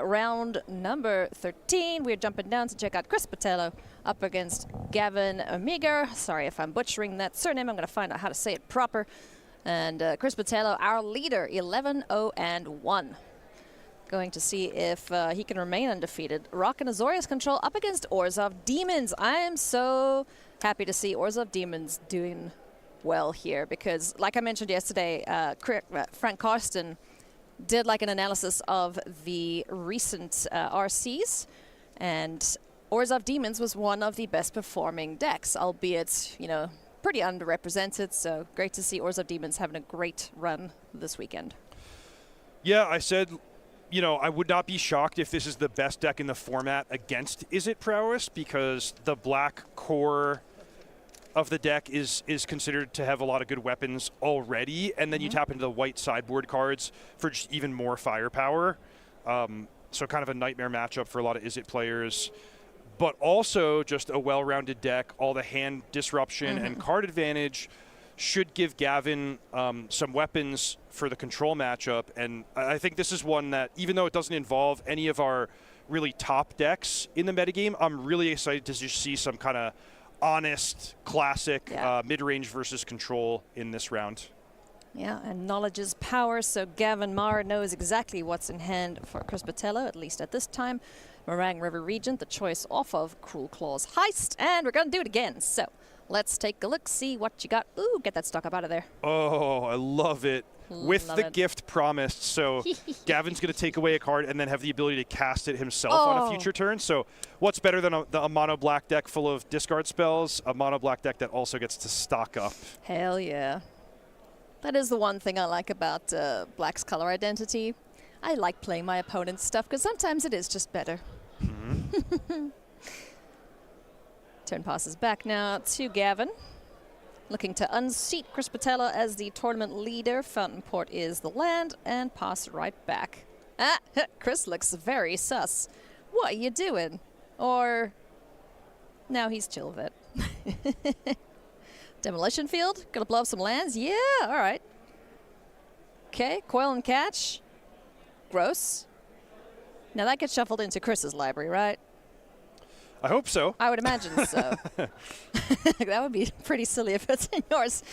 Round number 13. We're jumping down to check out Chris Botello up against Gavin Amiger. Sorry if I'm butchering that surname. I'm going to find out how to say it proper. And Chris Botello, our leader, 11-0-1. Going to see if he can remain undefeated. Rock and Azorius control up against Orzhov Demons. I am so happy to see Orzhov Demons doing well here because, like I mentioned yesterday, Frank Karsten did like an analysis of the recent RCs, and Orzhov Demons was one of the best performing decks, albeit, you know, pretty underrepresented. So great to see Orzhov Demons having a great run this weekend. Yeah, I said, you know, I would not be shocked if this is the best deck in the format against Is It Prowess, because the black core of the deck is considered to have a lot of good weapons already, and then you tap into the white sideboard cards for just even more firepower. So kind of a nightmare matchup for a lot of Is It players, but also just a well-rounded deck. All the hand disruption and card advantage should give Gavin some weapons for the control matchup, and I think this is one that, even though it doesn't involve any of our really top decks in the metagame, I'm really excited to just see some kind of honest, classic mid-range versus control in this round. Yeah, and knowledge is power, so Gavin Marr knows exactly what's in hand for Chris Botello, at least at this time. Meringue River Regent, the choice off of Cruel Claws Heist, and we're going to do it again. So let's take a look, see what you got. Ooh, get that stock up out of there. Oh, I love it. With the gift promised, so Gavin's going to take away a card and then have the ability to cast it himself on a future turn. So what's better than a mono black deck full of discard spells? A mono black deck that also gets to stock up. Hell yeah. That is the one thing I like about Black's color identity. I like playing my opponent's stuff because sometimes it is just better. Turn passes back now to Gavin. Looking to unseat Chris Botello as the tournament leader. Fountain Port is the land, and pass right back. Ah, Chris looks very sus. What are you doing? Or, now he's chill with it. Demolition Field, gonna blow up some lands? Yeah, all right. Okay, Coil and Catch. Gross. Now that gets shuffled into Chris's library, right? I hope so. I would imagine so. That would be pretty silly if it's in yours.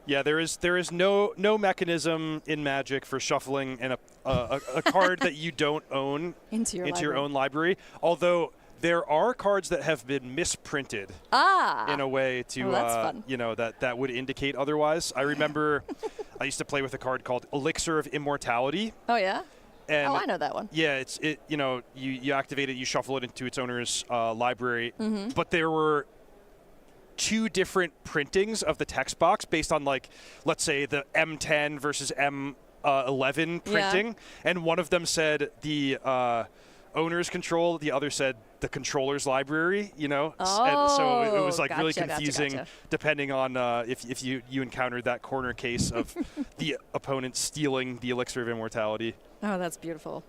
Yeah, there is no mechanism in Magic for shuffling a card that you don't own into your own library. Although there are cards that have been misprinted in a way to you know, that would indicate otherwise. I remember I used to play with a card called Elixir of Immortality. Oh yeah. And I know that one. Yeah, you know, you activate it, you shuffle it into its owner's library, but there were two different printings of the text box based on, like, let's say the M10 versus M11 printing, and one of them said the owner's control, the other said the controller's library, you know? Oh, and so it was like really gotcha, confusing depending on if you encountered that corner case of the opponent stealing the Elixir of Immortality. Oh, that's beautiful.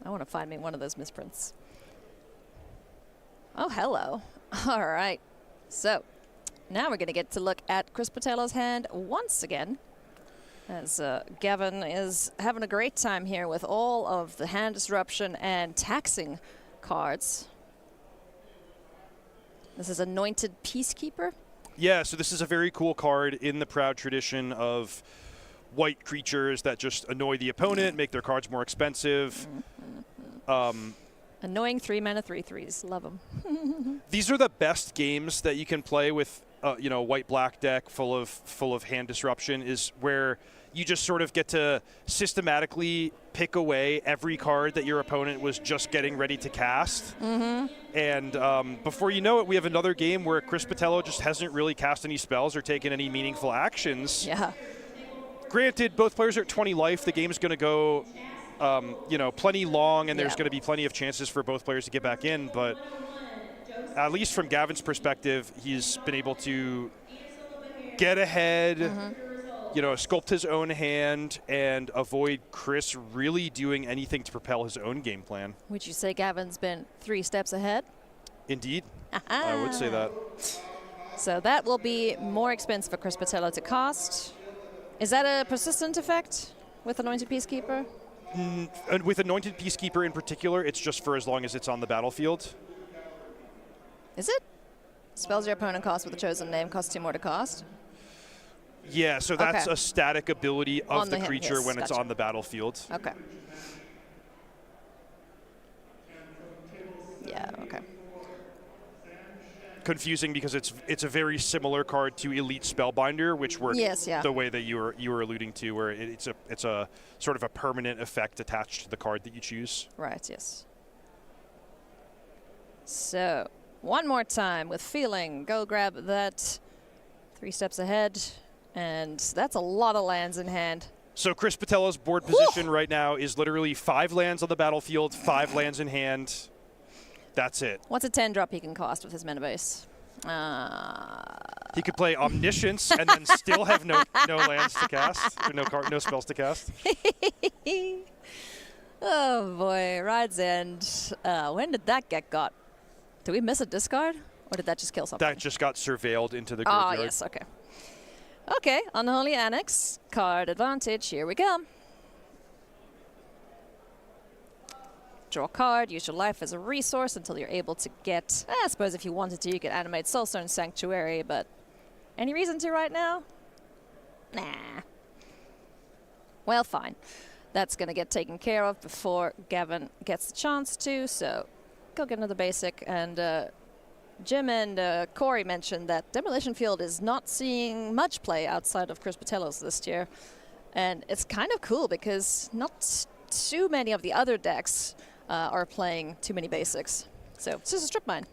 I want to find me one of those misprints. Oh, hello. All right. So now we're going to get to look at Chris Botello's hand once again, as Gavin is having a great time here with all of the hand disruption and taxing cards. This is Anointed Peacekeeper. Yeah, so this is a very cool card in the proud tradition of white creatures that just annoy the opponent, make their cards more expensive. Annoying 3-mana 3/3s. Love them. These are the best games that you can play with, you know, white-black deck full of hand disruption, is where you just sort of get to systematically pick away every card that your opponent was just getting ready to cast. And before you know it, we have another game where Chris Botello just hasn't really cast any spells or taken any meaningful actions. Yeah. Granted, both players are at 20 life. The game's going to go, you know, plenty long, and there's going to be plenty of chances for both players to get back in. But at least from Gavin's perspective, he's been able to get ahead, sculpt his own hand and avoid Chris really doing anything to propel his own game plan. Would you say Gavin's been 3 steps ahead? Indeed. I would say that. So that will be more expensive for Chris Patello to cast. Is that a persistent effect with Anointed Peacekeeper? And with Anointed Peacekeeper in particular, it's just for as long as it's on the battlefield. Is it? Spells your opponent cast with a chosen name cost 2 more to cast? Yeah, so that's Okay. a static ability of On the the creature yes, when it's gotcha. on the battlefield. Okay. Yeah, okay. Confusing because it's a very similar card to Elite Spellbinder, which works the way that you were alluding to, where it's a sort of a permanent effect attached to the card that you choose. Right, yes. So, one more time with feeling. Go grab that 3 steps ahead, and that's a lot of lands in hand. So Chris Patello's board position right now is literally 5 lands on the battlefield, 5 lands in hand. That's it. What's a 10-drop he can cast with his mana base? He could play Omniscience and then still have no lands to cast, or no spells to cast. Oh boy, Ride's End. When did that get got? Did we miss a discard? Or did that just kill something? That just got surveilled into the graveyard. Oh, yes, okay. Okay, Unholy Annex, card advantage, here we go. Draw a card, use your life as a resource until you're able to get... I suppose if you wanted to, you could animate Soulstone Sanctuary, but... Any reason to right now? Nah. Well, fine. That's going to get taken care of before Gavin gets the chance to, so go get another basic. And Jim and Corey mentioned that Demolition Field is not seeing much play outside of Chris Patello's this year. And it's kind of cool because not too many of the other decks are playing too many basics. So it's just a strip mine.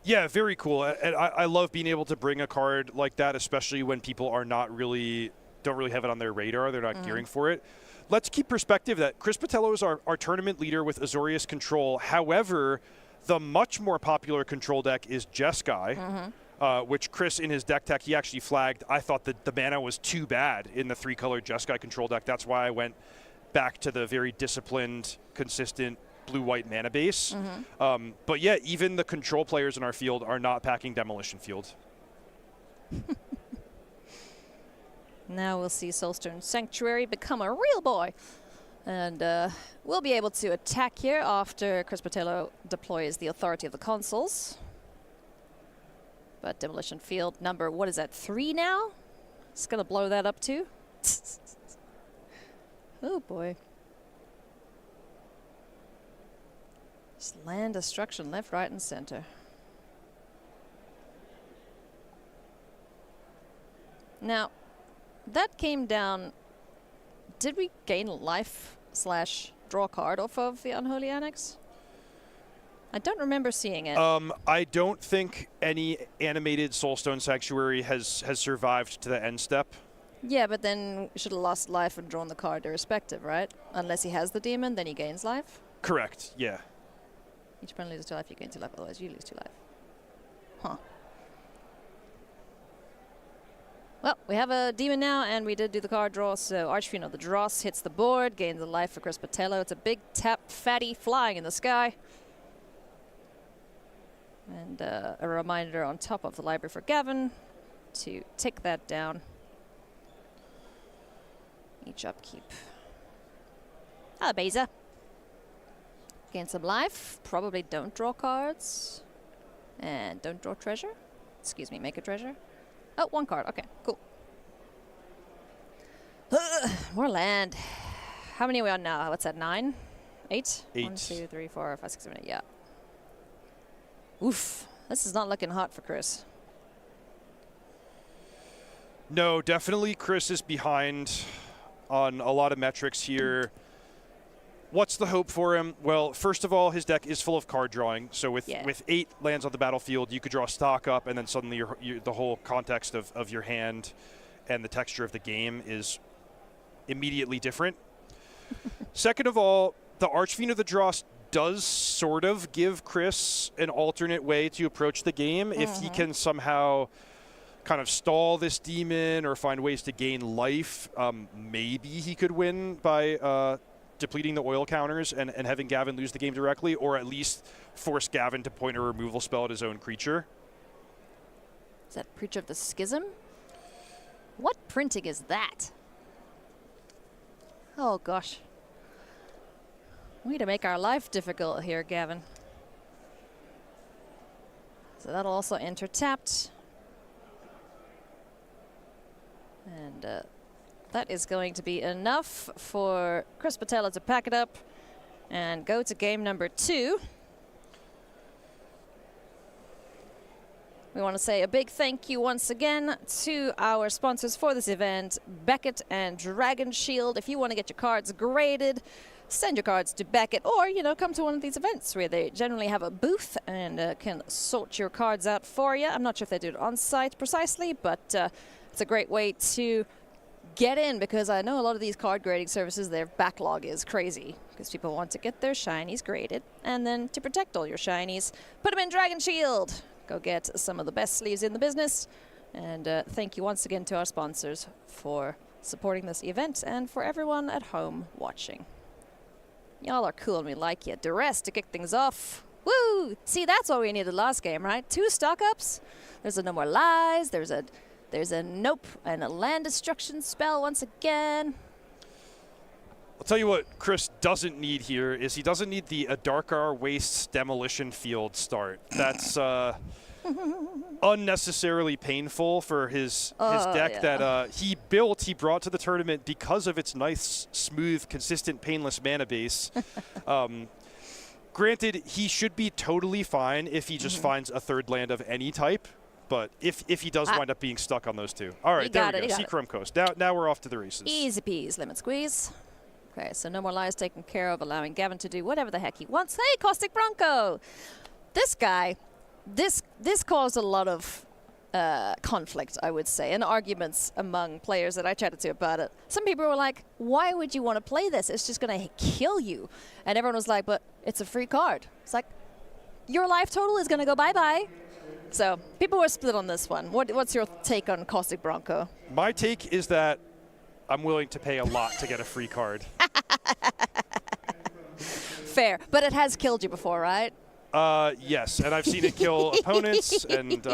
Yeah, very cool. And I love being able to bring a card like that, especially when people are don't really have it on their radar. They're not gearing for it. Let's keep perspective that Chris Patello is our tournament leader with Azorius Control. However, the much more popular control deck is Jeskai, which Chris in his deck tech, he actually flagged. I thought that the mana was too bad in the 3-color Jeskai control deck. That's why I went back to the very disciplined, consistent blue-white mana base. But yeah, even the control players in our field are not packing Demolition Field. Now we'll see Soulstone Sanctuary become a real boy. And we'll be able to attack here after Chris Patello deploys the Authority of the Consuls. But Demolition Field number, what is that, 3 now? It's going to blow that up too. Oh boy. Just land destruction left, right, and center. Now, that came down. Did we gain life / draw a card off of the Unholy Annex? I don't remember seeing it. I don't think any animated Soulstone Sanctuary has survived to the end step. Yeah, but then should have lost life and drawn the card irrespective, right? Unless he has the demon, then he gains life. Correct, yeah. Each opponent loses 2 life, you gain 2 life, otherwise you lose 2 life. Huh. Well, we have a demon now, and we did do the card draw, so Archfiend of the Dross hits the board, gains a life for Chris Patello. It's a big tap, fatty, flying in the sky. And a reminder on top of the library for Gavin to take that down. Each upkeep. Hello, Beza. Gain some life. Probably don't draw cards. And don't draw treasure. Excuse me, make a treasure. Oh, 1 card. Okay, cool. More land. How many are we on now? What's that, 9? 8? 8. 1, 2, 3, 4, 5, 6, 7, 8. Yeah. Oof. This is not looking hot for Chris. No, definitely Chris is behind on a lot of metrics here. What's the hope for him? Well, first of all, his deck is full of card drawing. So with 8 lands on the battlefield, you could draw stock up, and then suddenly the whole context of your hand and the texture of the game is immediately different. Second of all, the Archfiend of the Dross does sort of give Chris an alternate way to approach the game if he can somehow kind of stall this demon or find ways to gain life, maybe he could win by depleting the oil counters and having Gavin lose the game directly, or at least force Gavin to point a removal spell at his own creature. Is that Preacher of the Schism? What printing is that? Oh, gosh. Way to make our life difficult here, Gavin. So that'll also enter tapped. And that is going to be enough for Chris Patella to pack it up and go to game number 2. We want to say a big thank you once again to our sponsors for this event, Beckett and Dragon Shield. If you want to get your cards graded, send your cards to Beckett, or, you know, come to one of these events where they generally have a booth and can sort your cards out for you. I'm not sure if they do it on site precisely, but it's a great way to get in, because I know a lot of these card grading services, their backlog is crazy because people want to get their shinies graded, and then to protect all your shinies, put them in Dragon Shield. Go get some of the best sleeves in the business. And thank you once again to our sponsors for supporting this event and for everyone at home watching. Y'all are cool and we like you. Duress to kick things off. Woo! See, that's what we needed last game, right? 2 stock-ups. There's a No More Lies. There's a Nope and a Land Destruction spell once again. I'll tell you what Chris doesn't need here is he doesn't need the Adarkar Wastes Demolition Field start. That's unnecessarily painful for his deck that he brought to the tournament because of its nice, smooth, consistent, painless mana base. Granted, he should be totally fine if he just finds a 3rd land of any type. But if he does wind up being stuck on those 2. All right, there we go. See Chrome Coast. Now we're off to the races. Easy peas, lemon squeeze. Okay, so No More Lies taken care of, allowing Gavin to do whatever the heck he wants. Hey, Caustic Bronco! This guy, this caused a lot of conflict, I would say, and arguments among players that I chatted to about it. Some people were like, why would you want to play this? It's just going to kill you. And everyone was like, but it's a free card. It's like, your life total is going to go bye-bye. So people were split on this one. What's your take on Caustic Bronco? My take is that I'm willing to pay a lot to get a free card. Fair, but it has killed you before, right? Yes, and I've seen it kill opponents, and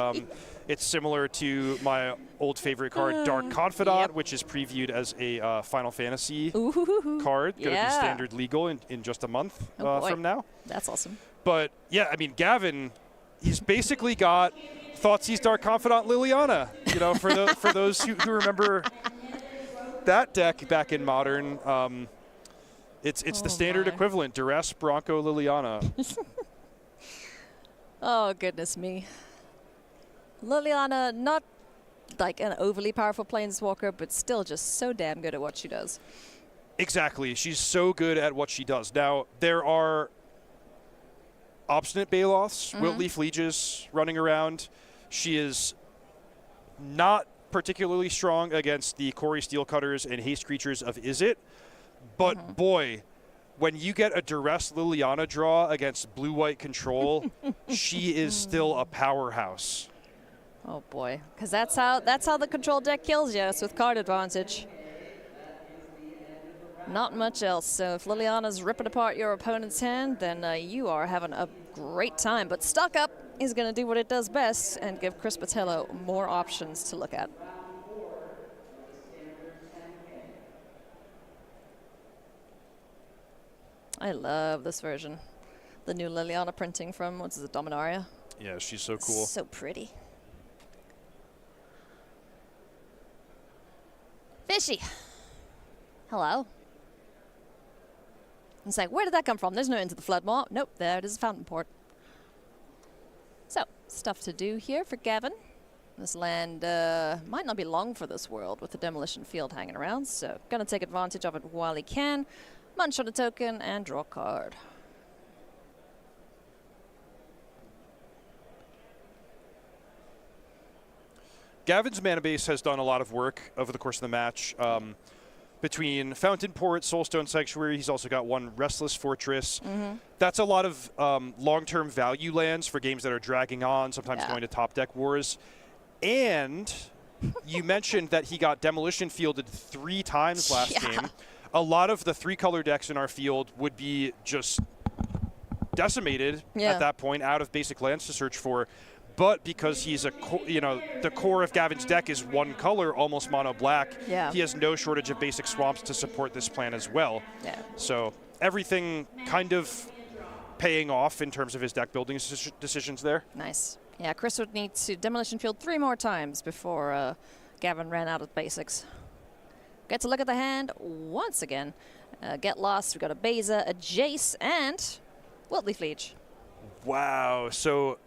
it's similar to my old favorite card, Dark Confidant, which is previewed as a Final Fantasy card. Going to be standard legal in just a month from now. That's awesome. But, yeah, I mean, Gavin, he's basically got Thoughtseize Dark Confidant Liliana, you know, for those who remember that deck back in Modern. It's the standard equivalent, Duress, Bronco, Liliana. Oh, goodness me. Liliana, not like an overly powerful planeswalker, but still just so damn good at what she does. Exactly. She's so good at what she does. Now, there are Obstinate Baloths, Wiltleaf Lieges running around. She is not particularly strong against the Corey Steelcutters and haste creatures of Izzet, but boy, when you get a Duress Liliana draw against blue-white control, she is still a powerhouse. Oh boy, because that's how the control deck kills you. It's with card advantage. Not much else. So if Liliana's ripping apart your opponent's hand, then you are having a great time. But Stock Up is going to do what it does best and give Chris Patello more options to look at. I love this version. The new Liliana printing from, what's it, Dominaria? Yeah, she's so cool. So pretty. Fishy. Hello. It's like, where did that come from? There's no Into the Flood Maw. Nope, there it is, a Fountain Port. So, stuff to do here for Gavin. This land might not be long for this world with the Demolition Field hanging around, so gonna take advantage of it while he can. Munch on a token and draw a card. Gavin's mana base has done a lot of work over the course of the match. Between Fountain Port, Soulstone Sanctuary, he's also got one Restless Fortress. That's a lot of long-term value lands for games that are dragging on, sometimes going to top deck wars. And you mentioned that he got demolition fielded 3 times last game. A lot of the 3-color decks in our field would be just decimated at that point, out of basic lands to search for. But because he's the core of Gavin's deck is 1 color, almost mono black, he has no shortage of basic swamps to support this plan as well. So everything kind of paying off in terms of his deck building decisions there. Nice. Yeah, Chris would need to demolition field 3 more times before Gavin ran out of basics. Get to look at the hand once again. Get Lost, we got a Beza, a Jace, and Wiltleaf Liege. Wow, so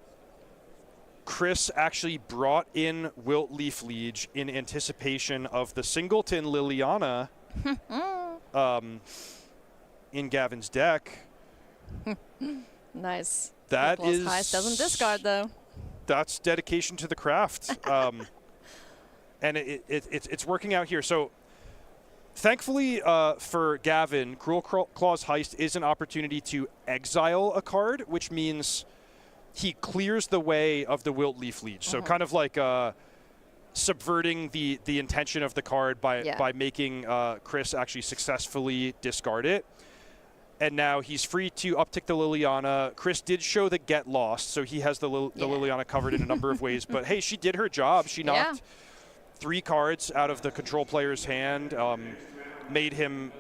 Chris actually brought in Wiltleaf Liege in anticipation of the singleton Liliana in Gavin's deck. Nice. That is... Heist doesn't discard, though. That's dedication to the craft. And it's working out here. So thankfully for Gavin, Cruel Claw's Heist is an opportunity to exile a card, which means he clears the way of the Wiltleaf Liege. So kind of like subverting the intention of the card by making Chris actually successfully discard it. And now he's free to uptick the Liliana. Chris did show the Get Lost, so he has the Liliana covered in a number of ways. But hey, she did her job. She knocked 3 cards out of the control player's hand, made him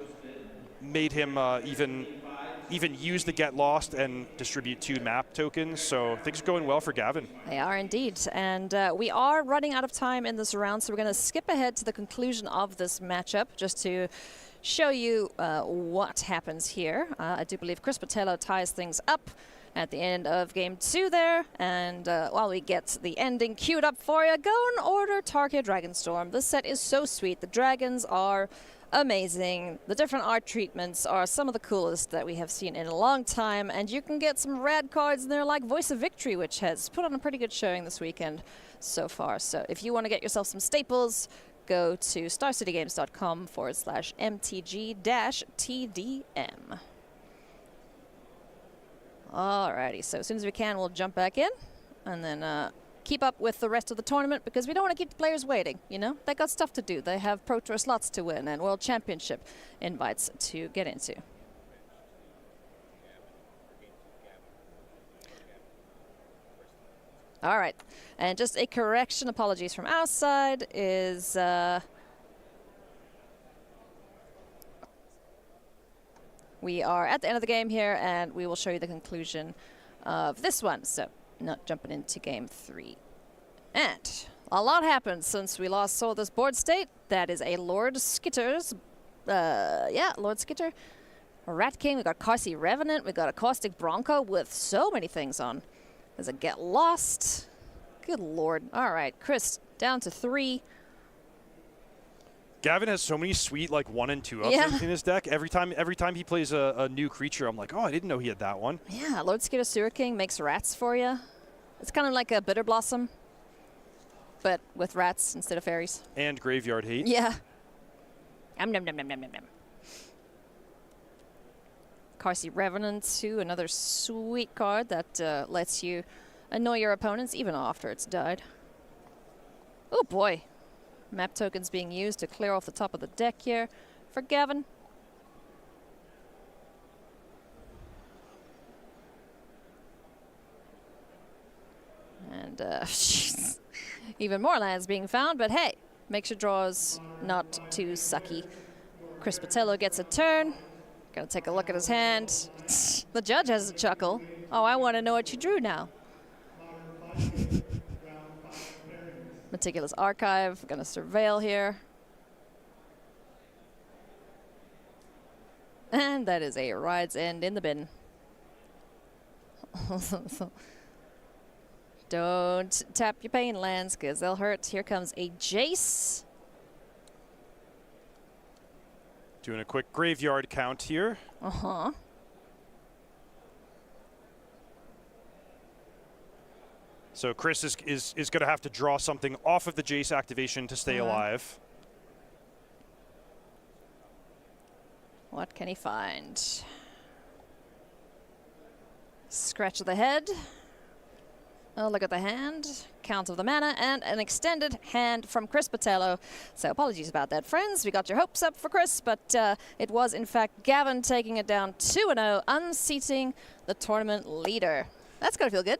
even use the Get Lost and distribute 2 map tokens. So things are going well for Gavin. They are indeed. And we are running out of time in this round, so we're going to skip ahead to the conclusion of this matchup just to show you what happens here. I do believe Chris Botello ties things up at the end of game 2 there. And while we get the ending queued up for you, go and order Tarkia Dragonstorm. This set is so sweet. The dragons are amazing. The different art treatments are some of the coolest that we have seen in a long time. And you can get some rad cards in there like Voice of Victory, which has put on a pretty good showing this weekend so far. So if you want to get yourself some staples, go to starcitygames.com/MTG-TDM. Alrighty, so as soon as we can, we'll jump back in and then keep up with the rest of the tournament because we don't want to keep the players waiting, you know? They got stuff to do. They have Pro Tour slots to win and World Championship invites to get into. All right, and just a correction, apologies from our side, is we are at the end of the game here, and we will show you the conclusion of this one. So, not jumping into game 3. And a lot happened since we last saw this board state. That is a Lord Skitter's, Lord Skitter, a Rat King. We got Carsey Revenant. We got a Caustic Bronco with so many things on. There's a Get Lost. Good Lord. All right, Chris, down to 3. Gavin has so many sweet, like, 1 and 2 ups in his deck. Every time he plays a new creature, I'm like, oh, I didn't know he had that one. Yeah, Lord Skitter Sewer King makes rats for you. It's kind of like a Bitter Blossom, but with rats instead of fairies. And Graveyard Hate. Yeah. Nom nom nom nom nom nom. Carsey Revenant, too, another sweet card that lets you annoy your opponents even after it's died. Oh boy. Map tokens being used to clear off the top of the deck here for Gavin. And even more lands being found, but hey, makes your draws not too sucky. Chris Botello gets a turn. Gonna take a look at his hand. The judge has a chuckle. Oh, I want to know what you drew now. Meticulous Archive. Gonna surveil here. And that is a Ride's End in the bin. Don't tap your pain lands because they'll hurt. Here comes a Jace. Doing a quick graveyard count here. Uh-huh. So Chris is going to have to draw something off of the Jace activation to stay alive. What can he find? Scratch of the head. Oh, look at the hand. Count of the mana and an extended hand from Chris Patello. So apologies about that, friends. We got your hopes up for Chris, but it was, in fact, Gavin taking it down 2-0, unseating the tournament leader. That's going to feel good.